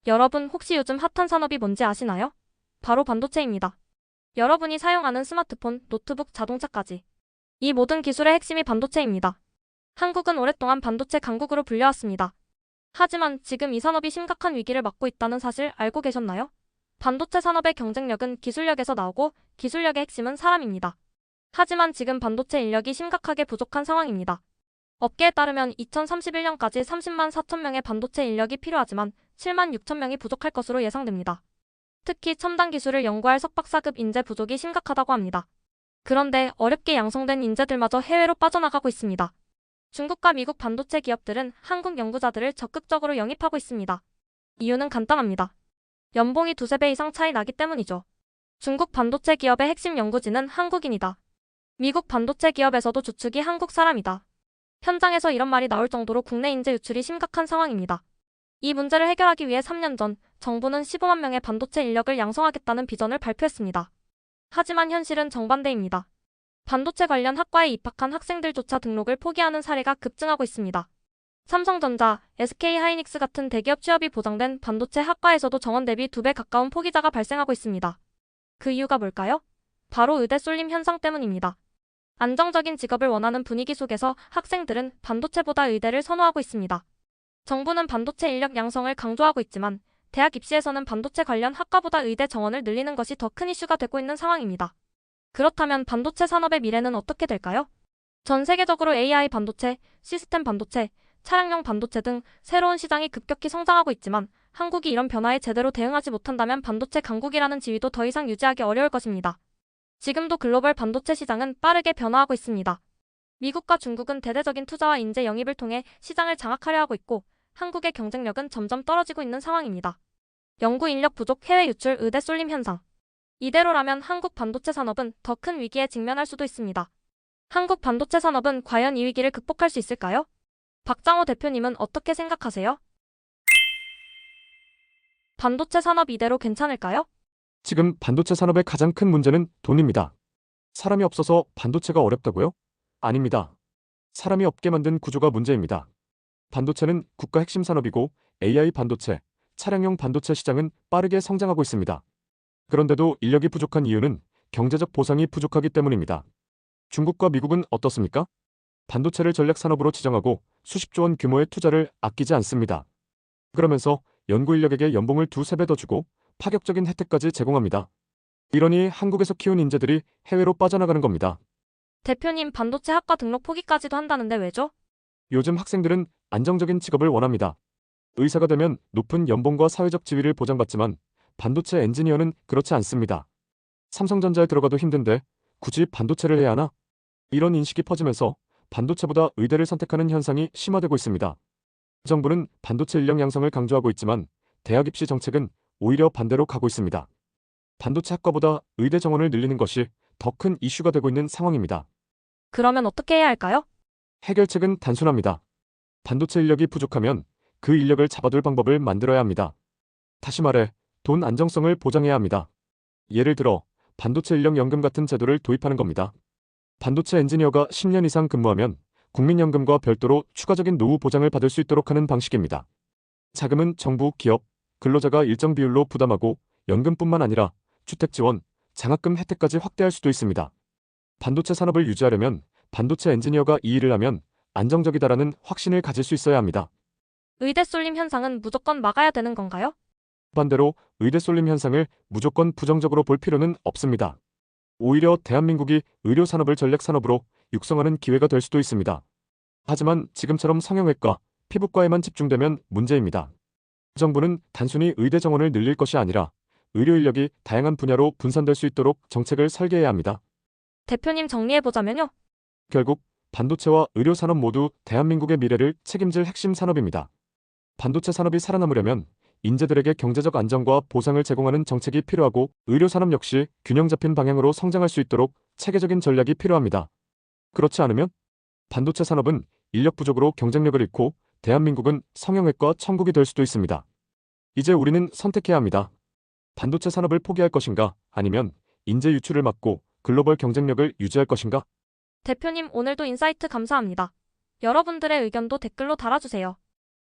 여러분 혹시 요즘 핫한 산업이 뭔지 아시나요? 바로 반도체입니다. 여러분이 사용하는 스마트폰, 노트북, 자동차까지. 이 모든 기술의 핵심이 반도체입니다. 한국은 오랫동안 반도체 강국으로 불려왔습니다. 하지만 지금 이 산업이 심각한 위기를 맞고 있다는 사실 알고 계셨나요? 반도체 산업의 경쟁력은 기술력에서 나오고 기술력의 핵심은 사람입니다. 하지만 지금 반도체 인력이 심각하게 부족한 상황입니다. 업계에 따르면 2031년까지 30만 4천 명의 반도체 인력이 필요하지만 7만 6천 명이 부족할 것으로 예상됩니다. 특히 첨단 기술을 연구할 석박사급 인재 부족이 심각하다고 합니다. 그런데 어렵게 양성된 인재들마저 해외로 빠져나가고 있습니다. 중국과 미국 반도체 기업들은 한국 연구자들을 적극적으로 영입하고 있습니다. 이유는 간단합니다. 연봉이 두세 배 이상 차이 나기 때문이죠. 중국 반도체 기업의 핵심 연구진은 한국인이다. 미국 반도체 기업에서도 주축이 한국 사람이다. 현장에서 이런 말이 나올 정도로 국내 인재 유출이 심각한 상황입니다. 이 문제를 해결하기 위해 3년 전 정부는 15만 명의 반도체 인력을 양성하겠다는 비전을 발표했습니다. 하지만 현실은 정반대입니다. 반도체 관련 학과에 입학한 학생들조차 등록을 포기하는 사례가 급증하고 있습니다. 삼성전자, SK하이닉스 같은 대기업 취업이 보장된 반도체 학과에서도 정원 대비 2배 가까운 포기자가 발생하고 있습니다. 그 이유가 뭘까요? 바로 의대 쏠림 현상 때문입니다. 안정적인 직업을 원하는 분위기 속에서 학생들은 반도체보다 의대를 선호하고 있습니다. 정부는 반도체 인력 양성을 강조하고 있지만 대학 입시에서는 반도체 관련 학과보다 의대 정원을 늘리는 것이 더 큰 이슈가 되고 있는 상황입니다. 그렇다면 반도체 산업의 미래는 어떻게 될까요? 전 세계적으로 AI 반도체, 시스템 반도체, 차량용 반도체 등 새로운 시장이 급격히 성장하고 있지만 한국이 이런 변화에 제대로 대응하지 못한다면 반도체 강국이라는 지위도 더 이상 유지하기 어려울 것입니다. 지금도 글로벌 반도체 시장은 빠르게 변화하고 있습니다. 미국과 중국은 대대적인 투자와 인재 영입을 통해 시장을 장악하려 하고 있고 한국의 경쟁력은 점점 떨어지고 있는 상황입니다. 연구 인력 부족, 해외 유출, 의대 쏠림 현상. 이대로라면 한국 반도체 산업은 더 큰 위기에 직면할 수도 있습니다. 한국 반도체 산업은 과연 이 위기를 극복할 수 있을까요? 박장호 대표님은 어떻게 생각하세요? 반도체 산업 이대로 괜찮을까요? 지금 반도체 산업의 가장 큰 문제는 돈입니다. 사람이 없어서 반도체가 어렵다고요? 아닙니다. 사람이 없게 만든 구조가 문제입니다. 반도체는 국가 핵심 산업이고 AI 반도체, 차량용 반도체 시장은 빠르게 성장하고 있습니다. 그런데도 인력이 부족한 이유는 경제적 보상이 부족하기 때문입니다. 중국과 미국은 어떻습니까? 반도체를 전략 산업으로 지정하고 수십조 원 규모의 투자를 아끼지 않습니다. 그러면서 연구 인력에게 연봉을 두세 배 더 주고 파격적인 혜택까지 제공합니다. 이러니 한국에서 키운 인재들이 해외로 빠져나가는 겁니다. 대표님 반도체 학과 등록 포기까지도 한다는데 왜죠? 요즘 학생들은 안정적인 직업을 원합니다. 의사가 되면 높은 연봉과 사회적 지위를 보장받지만 반도체 엔지니어는 그렇지 않습니다. 삼성전자에 들어가도 힘든데 굳이 반도체를 해야 하나? 이런 인식이 퍼지면서 반도체보다 의대를 선택하는 현상이 심화되고 있습니다. 정부는 반도체 인력 양성을 강조하고 있지만 대학 입시 정책은 오히려 반대로 가고 있습니다. 반도체 학과보다 의대 정원을 늘리는 것이 더 큰 이슈가 되고 있는 상황입니다. 그러면 어떻게 해야 할까요? 해결책은 단순합니다. 반도체 인력이 부족하면 그 인력을 잡아둘 방법을 만들어야 합니다. 다시 말해, 돈 안정성을 보장해야 합니다. 예를 들어, 반도체 인력 연금 같은 제도를 도입하는 겁니다. 반도체 엔지니어가 10년 이상 근무하면 국민연금과 별도로 추가적인 노후 보장을 받을 수 있도록 하는 방식입니다. 자금은 정부, 기업, 근로자가 일정 비율로 부담하고 연금뿐만 아니라 주택 지원, 장학금 혜택까지 확대할 수도 있습니다. 반도체 산업을 유지하려면 반도체 엔지니어가 이 일을 하면 안정적이다라는 확신을 가질 수 있어야 합니다. 의대 쏠림 현상은 무조건 막아야 되는 건가요? 반대로 의대 쏠림 현상을 무조건 부정적으로 볼 필요는 없습니다. 오히려 대한민국이 의료 산업을 전략 산업으로 육성하는 기회가 될 수도 있습니다. 하지만 지금처럼 성형외과, 피부과에만 집중되면 문제입니다. 정부는 단순히 의대 정원을 늘릴 것이 아니라 의료 인력이 다양한 분야로 분산될 수 있도록 정책을 설계해야 합니다. 대표님 정리해보자면요. 결국 반도체와 의료 산업 모두 대한민국의 미래를 책임질 핵심 산업입니다. 반도체 산업이 살아남으려면 인재들에게 경제적 안정과 보상을 제공하는 정책이 필요하고 의료 산업 역시 균형 잡힌 방향으로 성장할 수 있도록 체계적인 전략이 필요합니다. 그렇지 않으면 반도체 산업은 인력 부족으로 경쟁력을 잃고 대한민국은 성형외과 천국이 될 수도 있습니다. 이제 우리는 선택해야 합니다. 반도체 산업을 포기할 것인가 아니면 인재 유출을 막고 글로벌 경쟁력을 유지할 것인가? 대표님 오늘도 인사이트 감사합니다. 여러분들의 의견도 댓글로 달아주세요.